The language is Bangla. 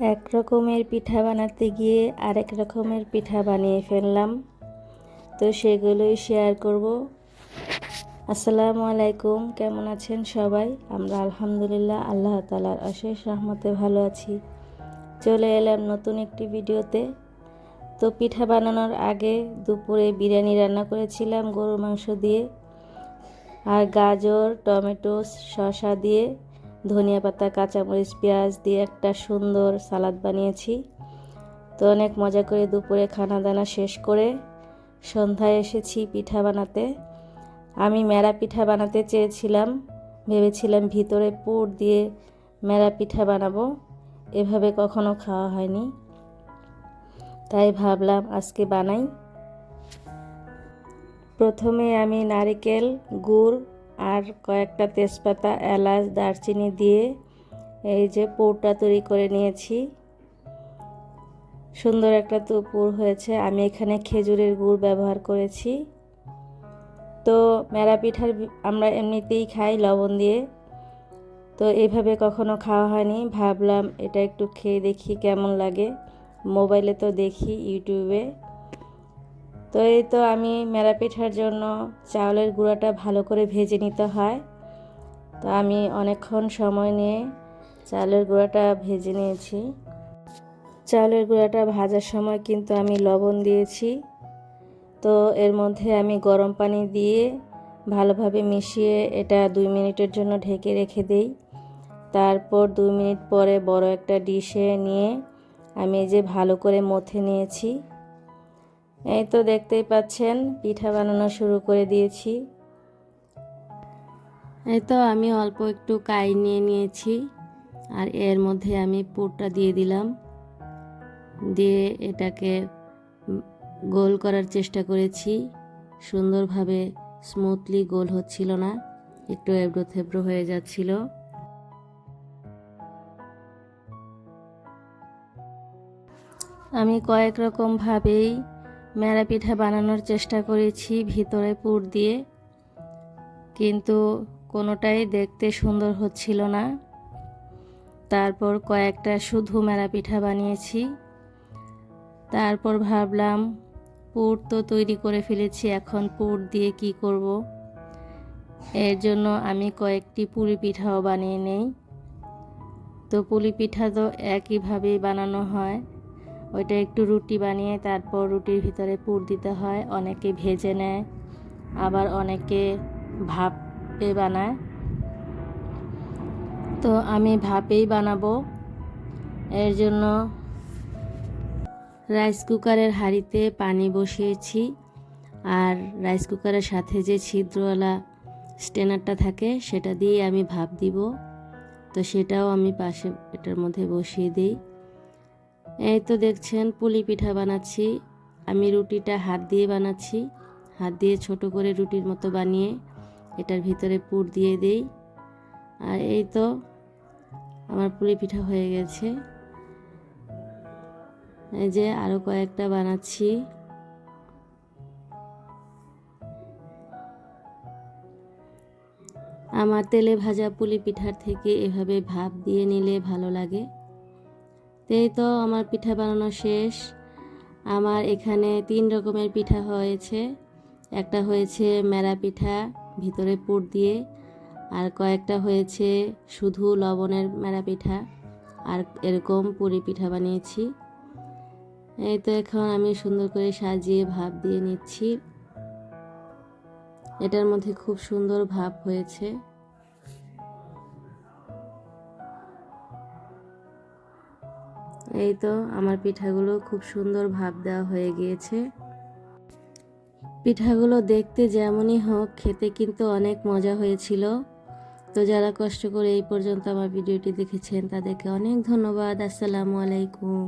এক রকমের পিঠা বানাতে গিয়ে আরেক রকমের পিঠা বানিয়ে ফেললাম, তো সেগুলোই শেয়ার করব। আসসালামু আলাইকুম, কেমন আছেন সবাই? আমরা আলহামদুলিল্লাহ আল্লাহ তাআলার অশেষ রহমতে ভালো আছি। চলে এলাম নতুন একটি ভিডিওতে। তো পিঠা বানানোর আগে দুপুরে বিরিয়ানি রান্না করেছিলাম গরুর মাংস দিয়ে, আর গাজর, টমেটো, শসা দিয়ে, ধনিয়া পাতা, কাঁচামরিচ, পেঁয়াজ দিয়ে একটা সুন্দর সালাদ বানিয়েছি। তো অনেক মজা করে দুপুরে খানা দানা শেষ করে সন্ধ্যায় এসেছি পিঠা বানাতে। আমি মেরা পিঠা বানাতে চেয়েছিলাম, ভেবেছিলাম ভিতরে পুর দিয়ে মেরা পিঠা বানাবো, এভাবে কখনো খাওয়া হয়নি, তাই ভাবলাম আজকে বানাই। প্রথমে আমি নারকেল, গুড় আর কয়েকটা তেজপাতা, এলাচ, দারচিনি দিয়ে এই যে পুরটা তৈরি করে নিয়েছি। সুন্দর একটা পুর হয়েছে। আমি এখানে খেজুরের গুড় ব্যবহার করেছি। তো মেরা পিঠার আমরা এমনিতেই খাই লবণ দিয়ে, তো এইভাবে কখনো খাওয়া হয়নি, ভাবলাম এটা একটু খেয়ে দেখি কেমন লাগে। মোবাইলে তো দেখি, ইউটিউবে। তো এই তো আমি মেরা পিঠার জন্য চাউলের গুঁড়াটা ভালো করে ভেজে নিতে হয়। তো আমি অনেকক্ষণ সময় নিয়ে চাউলের গুঁড়াটা ভেজে নিয়েছি। চাউলের গুঁড়াটা ভাজার সময় কিন্তু আমি লবণ দিয়েছি। তো এর মধ্যে আমি গরম পানি দিয়ে ভালোভাবে মিশিয়ে এটা 2 মিনিটের জন্য ঢেকে রেখে দেই। তারপর 2 মিনিট পরে বড় একটা ডিশে নিয়ে আমি এই যে ভালো করে মথে নিয়েছি। এই তো দেখতেই পাচ্ছেন পিঠা বানানো শুরু করে দিয়েছি। এই তো আমি অল্প একটু কাই নিয়ে নিয়েছি, আর এর মধ্যে আমি পুরটা দিয়ে দিলাম। দিয়ে এটাকে গোল করার চেষ্টা করেছি, সুন্দরভাবে স্মুথলি গোল হচ্ছিল না, একটু এবড়ো থেবড়ো হয়ে যাচ্ছিল। আমি কয়েক রকমভাবেই মেরা পিঠা বানানোর চেষ্টা করেছি ভিতরে পুর দিয়ে, কিন্তু কোনোটাই দেখতে সুন্দর হচ্ছিল না। তারপর কয়েকটা শুধু মেরা পিঠা বানিয়েছি। তারপর ভাবলাম পুর তো তৈরি করে ফেলেছি, এখন পুর দিয়ে কি করব। এর জন্য আমি কয়েকটি পুলি পিঠাও বানিয়ে নেই। তো পুলি পিঠা তো একইভাবেই বানানো হয়, ওইটা একটু রুটি বানিয়ে তারপর রুটির ভিতরে পুর দিতে হয়। অনেকে ভেজে নেয়, আবার অনেকে ভাপে বানায়। তো আমি ভাপেই বানাবো। এর জন্য রাইস কুকারের হাঁড়িতে পানি বসিয়েছি, আর রাইস কুকারের সাথে যে ছিদ্রওয়ালা স্ট্যান্ডারটা থাকে সেটা দিয়ে আমি ভাপ দিব। তো সেটাও আমি পাশে এটার মধ্যে বসিয়ে দিই। এই তো দেখছেন পুলি পিঠা বানাচ্ছি। আমি রুটিটা হাত দিয়ে বানাচ্ছি, হাত দিয়ে ছোট করে রুটির মতো বানিয়ে এটার ভিতরে পুর দিয়ে দেই। আর এই তো আমার পুলি পিঠা হয়ে গেছে। এই যে আরো কয়েকটা বানাচ্ছি। আমার তেলে ভাজা পুলি পিঠার থেকে এভাবে ভাপ দিয়ে নিলে ভালো লাগে। এই তো আমার পিঠা বানানো শেষ। আমার এখানে 3 রকমের পিঠা হয়েছে। একটা হয়েছে মেরা পিঠা ভিতরে পুর দিয়ে, আর কয়েকটা হয়েছে শুধু লবণের মেরা পিঠা, আর এরকম পুরি পিঠা বানিয়েছি। এই তো এখন আমি সুন্দর করে সাজিয়ে ভাপ দিয়ে নিচ্ছি। এটার মধ্যে খুব সুন্দর ভাপ হয়েছে। এই তো আমার পিঠাগুলো খুব সুন্দর ভাপ দেওয়া হয়ে গিয়েছে। পিঠাগুলো দেখতে যেমনই হোক, খেতে কিন্তু অনেক মজা হয়েছিল। তো যারা কষ্ট করে এই পর্যন্ত আমার ভিডিওটি দেখেছেন তাদেরকে অনেক ধন্যবাদ। আসসালামু আলাইকুম।